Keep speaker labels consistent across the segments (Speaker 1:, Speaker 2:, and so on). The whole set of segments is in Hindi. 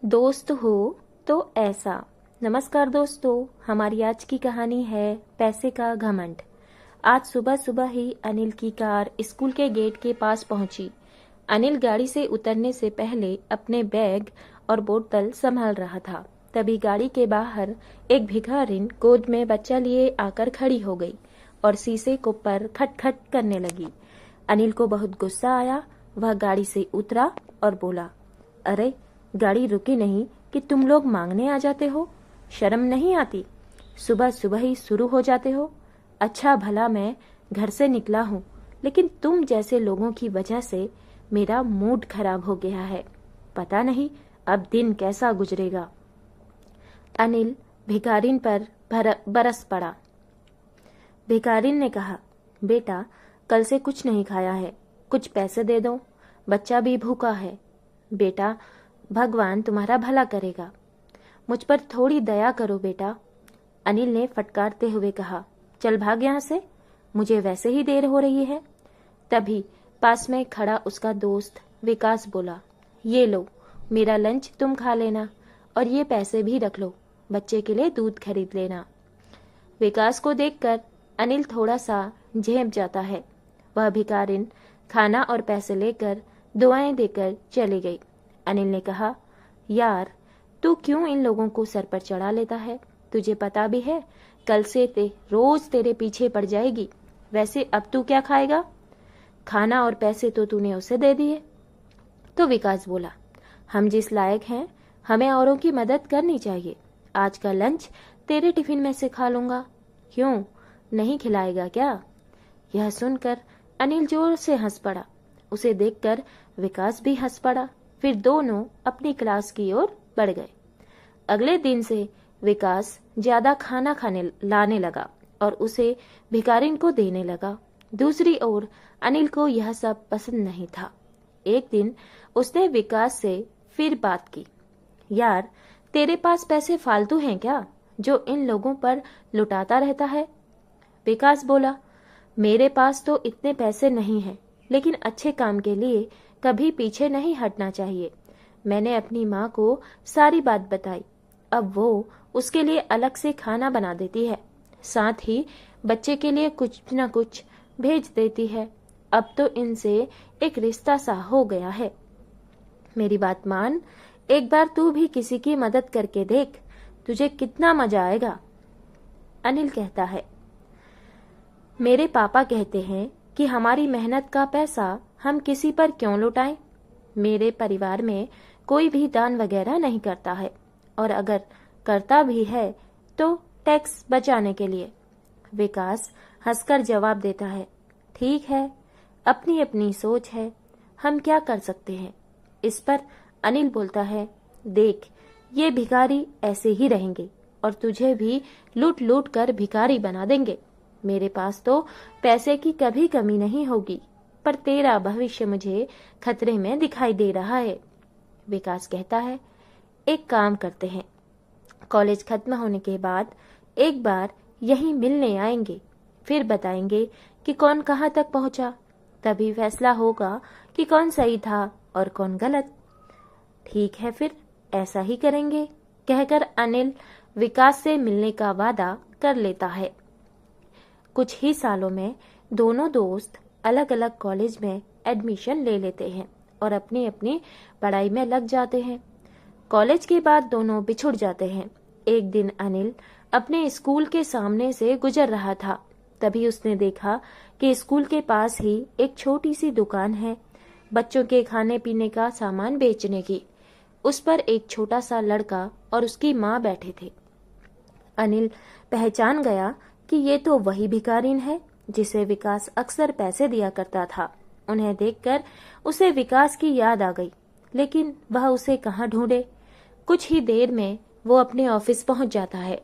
Speaker 1: दोस्त हो तो ऐसा। नमस्कार दोस्तों, हमारी आज की कहानी है पैसे का घमंड। आज सुबह सुबह ही अनिल की कार स्कूल के गेट के पास पहुंची। अनिल गाड़ी से उतरने से पहले अपने बैग और बोतल संभाल रहा था। तभी गाड़ी के बाहर एक भिखारिन गोद में बच्चा लिए आकर खड़ी हो गई और शीशे को पर खटखट करने लगी। अनिल को बहुत गुस्सा आया। वह गाड़ी से उतरा और बोला, अरे गाड़ी रुकी नहीं कि तुम लोग मांगने आ जाते हो? शर्म नहीं आती? सुबह सुबह ही शुरू हो जाते हो। अच्छा भला मैं घर से निकला हूँ, लेकिन तुम जैसे लोगों की वजह से मेरा मूड खराब हो गया है। पता नहीं अब दिन कैसा गुजरेगा। अनिल भिखारिन पर बरस पड़ा। भिखारिन ने कहा, बेटा कल से कुछ नहीं खाया है, कुछ पैसे दे दो, बच्चा भी भूखा है। बेटा भगवान तुम्हारा भला करेगा, मुझ पर थोड़ी दया करो बेटा। अनिल ने फटकारते हुए कहा, चल भाग यहाँ से, मुझे वैसे ही देर हो रही है। तभी पास में खड़ा उसका दोस्त विकास बोला, ये लो मेरा लंच तुम खा लेना और ये पैसे भी रख लो, बच्चे के लिए दूध खरीद लेना। विकास को देखकर अनिल थोड़ा सा झेप जाता है। वह भिखारिन खाना और पैसे लेकर दुआएं देकर चली गई। अनिल ने कहा, यार तू क्यों इन लोगों को सर पर चढ़ा लेता है? तुझे पता भी है कल से रोज तेरे पीछे पड़ जाएगी। वैसे अब तू क्या खाएगा? खाना और पैसे तो तूने उसे दे दिए। तो विकास बोला, हम जिस लायक हैं हमें औरों की मदद करनी चाहिए। आज का लंच तेरे टिफिन में से खा लूंगा। क्यों, नहीं खिलाएगा क्या? यह सुनकर अनिल जोर से हंस पड़ा। उसे देखकर विकास भी हंस पड़ा। फिर दोनों अपनी क्लास की ओर बढ़ गए। अगले दिन से विकास ज्यादा खाना खाने लाने लगा और उसे भिखारिन को देने लगा। दूसरी ओर अनिल को यह सब पसंद नहीं था। एक दिन उसने विकास से फिर बात की, यार तेरे पास पैसे फालतू हैं क्या, जो इन लोगों पर लुटाता रहता है? विकास बोला, मेरे पास तो इतने पैसे नहीं हैं, लेकिन अच्छे काम के लिए कभी पीछे नहीं हटना चाहिए। मैंने अपनी माँ को सारी बात बताई। अब वो उसके लिए अलग से खाना बना देती है, साथ ही बच्चे के लिए कुछ न कुछ भेज देती है। अब तो इनसे एक रिश्ता सा हो गया है। मेरी बात मान, एक बार तू भी किसी की मदद करके देख, तुझे कितना मजा आएगा। अनिल कहता है, मेरे पापा कहते हैं कि हमारी मेहनत का पैसा हम किसी पर क्यों लुटाएं। मेरे परिवार में कोई भी दान वगैरह नहीं करता है, और अगर करता भी है तो टैक्स बचाने के लिए। विकास हंसकर जवाब देता है, ठीक है, अपनी अपनी सोच है, हम क्या कर सकते हैं। इस पर अनिल बोलता है, देख ये भिखारी ऐसे ही रहेंगे और तुझे भी लूट लूट कर भिखारी बना देंगे। मेरे पास तो पैसे की कभी कमी नहीं होगी, पर तेरा भविष्य मुझे खतरे में दिखाई दे रहा है। विकास कहता है, एक काम करते हैं, कॉलेज खत्म होने के बाद एक बार यहीं मिलने आएंगे, फिर बताएंगे कि कौन कहाँ तक पहुंचा। तभी फैसला होगा कि कौन सही था और कौन गलत। ठीक है, फिर ऐसा ही करेंगे, कहकर अनिल विकास से मिलने का वादा कर लेता है। कुछ ही सालों में दोनों दोस्त अलग अलग कॉलेज में एडमिशन ले लेते हैं और अपनी अपनी पढ़ाई में लग जाते हैं। कॉलेज के बाद दोनों बिछुड़ जाते हैं। एक दिन अनिल अपने स्कूल के सामने से गुजर रहा था। तभी उसने देखा कि स्कूल के पास ही एक छोटी सी दुकान है, बच्चों के खाने पीने का सामान बेचने की। उस पर एक छोटा सा लड़का और उसकी माँ बैठे थे। अनिल पहचान गया कि ये तो वही भिखारिन है जिसे विकास अक्सर पैसे दिया करता था। उन्हें देखकर उसे विकास की याद आ गई, लेकिन वह उसे कहाँ ढूंढे। कुछ ही देर में वो अपने ऑफिस पहुंच जाता है।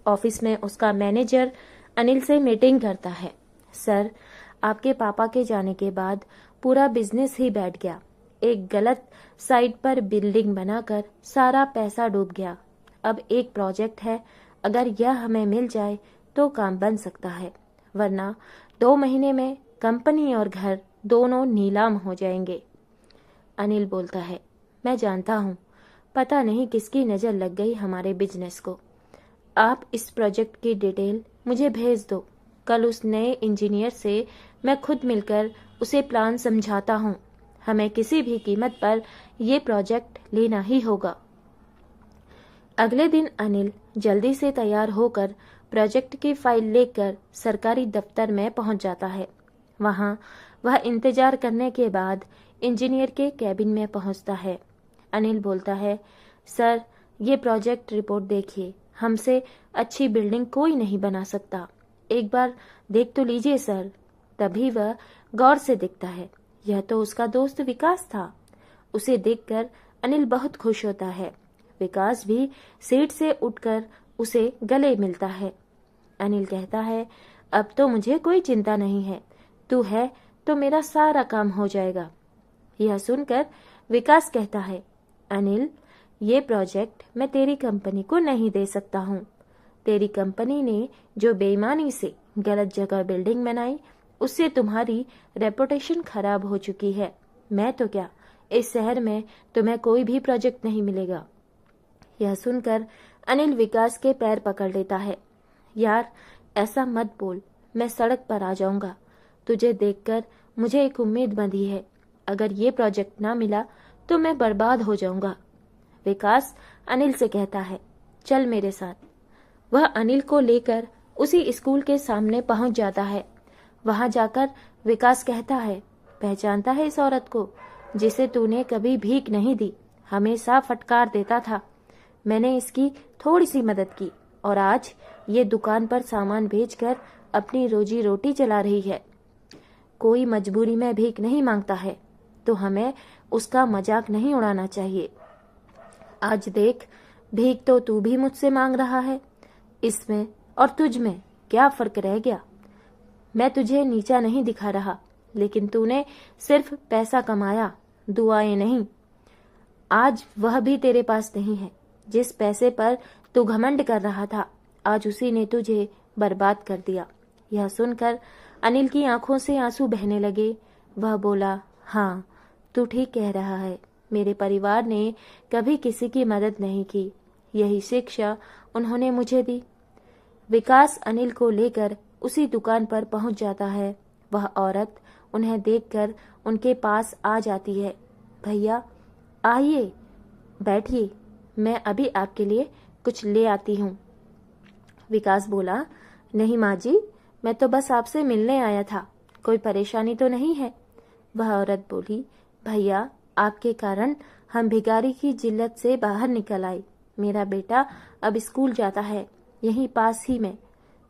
Speaker 1: ऑफिस में उसका मैनेजर अनिल से मीटिंग करता है। सर, आपके पापा के जाने के बाद पूरा बिजनेस ही बैठ गया। एक गलत साइट पर बिल्डिंग बनाकर सारा पैसा डूब गया। अब एक प्रोजेक्ट है, अगर यह हमें मिल जाए तो काम बन सकता है, वरना 2 महीने में कंपनी और घर दोनों नीलाम हो जाएंगे। अनिल बोलता है, मैं जानता हूँ, पता नहीं किसकी नज़र लग गई हमारे बिजनेस को। आप इस प्रोजेक्ट की डिटेल मुझे भेज दो। कल उस नए इंजीनियर से मैं खुद मिलकर उसे प्लान समझाता हूँ। हमें किसी भी कीमत पर यह प्रोजेक्ट लेना ही होगा। अगले दिन अनिल जल्दी से तैयार होकर प्रोजेक्ट की फाइल लेकर सरकारी दफ्तर में पहुंच जाता है। वहां वह इंतजार करने के बाद इंजीनियर के कैबिन में पहुंचता है। अनिल बोलता है, सर, ये प्रोजेक्ट रिपोर्ट देखिए। हमसे अच्छी बिल्डिंग कोई नहीं बना सकता। एक बार देख तो लीजिए सर। तभी वह गौर से देखता है, यह तो उसका दोस्त विकास था। उसे देखकर अनिल बहुत खुश होता है। विकास भी सीट से उठकर उसे गले मिलता है। अनिल कहता है, अब तो मुझे कोई चिंता नहीं है। तू है तो मेरा सारा काम हो जाएगा। यह सुनकर विकास कहता है, अनिल, ये प्रोजेक्ट मैं तेरी कंपनी को नहीं दे सकता हूँ। तेरी कंपनी ने जो बेईमानी से गलत जगह बिल्डिंग बनाई, उससे तुम्हारी रेपुटेशन खराब हो चुकी है। मैं तो क्या, इस शहर में तुम्हें कोई भी प्रोजेक्ट नहीं मिलेगा। यह सुनकर अनिल विकास के पैर पकड़ लेता है। यार, ऐसा मत बोल, मैं सड़क पर आ जाऊंगा। तुझे देखकर मुझे एक उम्मीद बंधी है। अगर ये प्रोजेक्ट ना मिला तो मैं बर्बाद हो जाऊंगा। विकास अनिल से कहता है, चल मेरे साथ। वह अनिल को लेकर उसी स्कूल के सामने पहुंच जाता है। वहां जाकर विकास कहता है, पहचानता है इस औरत को जिसे तूने कभी भीख नहीं दी, हमेशा फटकार देता था। मैंने इसकी थोड़ी सी मदद की और आज ये दुकान पर सामान बेचकर अपनी रोजी रोटी चला रही है। कोई मजबूरी में भीख नहीं मांगता है, तो हमें उसका मजाक नहीं उड़ाना चाहिए। आज देख, भीख तो तू भी मुझसे मांग रहा है। इसमें और तुझ में क्या फर्क रह गया? मैं तुझे नीचा नहीं दिखा रहा, लेकिन तूने सिर्फ पैसा कमाया, दुआएं नहीं। आज वह भी तेरे पास नहीं है। जिस पैसे पर तू घमंड कर रहा था, आज उसी ने तुझे बर्बाद कर दिया। यह सुनकर अनिल की आंखों से आंसू बहने लगे। वह बोला, हाँ, तू ठीक कह रहा है। मेरे परिवार ने कभी किसी की मदद नहीं की। यही शिक्षा उन्होंने मुझे दी। विकास अनिल को लेकर उसी दुकान पर पहुंच जाता है। वह औरत उन्हें देखकर उनके पास आ जाती है। भैया, आइए, बैठिए, मैं अभी आपके लिए कुछ ले आती हूँ। विकास बोला, नहीं माँ जी, मैं तो बस आपसे मिलने आया था। कोई परेशानी तो नहीं है? वह औरत बोली, भैया, आपके कारण हम भिखारी की जिल्लत से बाहर निकल आए। मेरा बेटा अब स्कूल जाता है, यहीं पास ही में।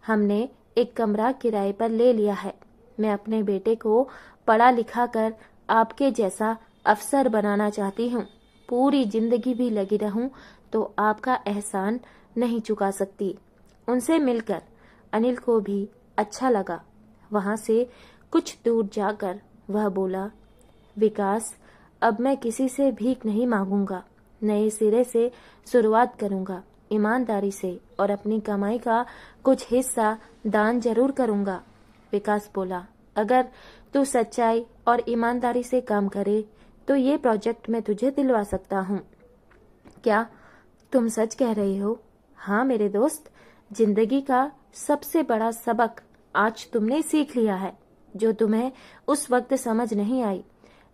Speaker 1: हमने एक कमरा किराए पर ले लिया है। मैं अपने बेटे को पढ़ा लिखा कर आपके जैसा अफसर बनाना चाहती हूँ। पूरी जिंदगी भी लगी रहूं तो आपका एहसान नहीं चुका सकती। उनसे मिलकर अनिल को भी अच्छा लगा। वहां से कुछ दूर जाकर वह बोला, विकास, अब मैं किसी से भीख नहीं मांगूंगा। नए सिरे से शुरुआत करूंगा, ईमानदारी से, और अपनी कमाई का कुछ हिस्सा दान जरूर करूंगा। विकास बोला, अगर तू सच्चाई और ईमानदारी से काम करे तो ये प्रोजेक्ट मैं तुझे दिलवा सकता हूँ। क्या तुम सच कह रहे हो? हाँ मेरे दोस्त, जिंदगी का सबसे बड़ा सबक आज तुमने सीख लिया है, जो तुम्हें उस वक्त समझ नहीं आई,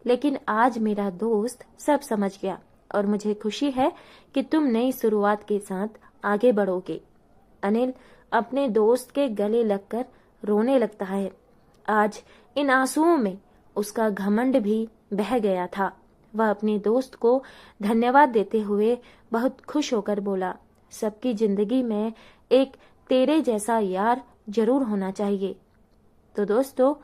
Speaker 1: लेकिन आज मेरा दोस्त सब समझ गया और मुझे खुशी है कि तुम नई शुरुआत के साथ आगे बढ़ोगे। अनिल अपने दोस्त के गले लगकर रोने लगता है। आज इन आंसुओं में उसका घमंड भी बह गया था। वह अपने दोस्त को धन्यवाद देते हुए बहुत खुश होकर बोला, सबकी जिंदगी में एक तेरे जैसा यार जरूर होना चाहिए। तो दोस्तों,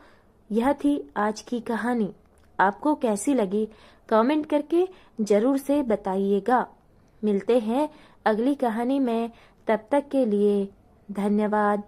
Speaker 1: यह थी आज की कहानी। आपको कैसी लगी कमेंट करके जरूर से बताइएगा। मिलते हैं अगली कहानी में, तब तक के लिए धन्यवाद।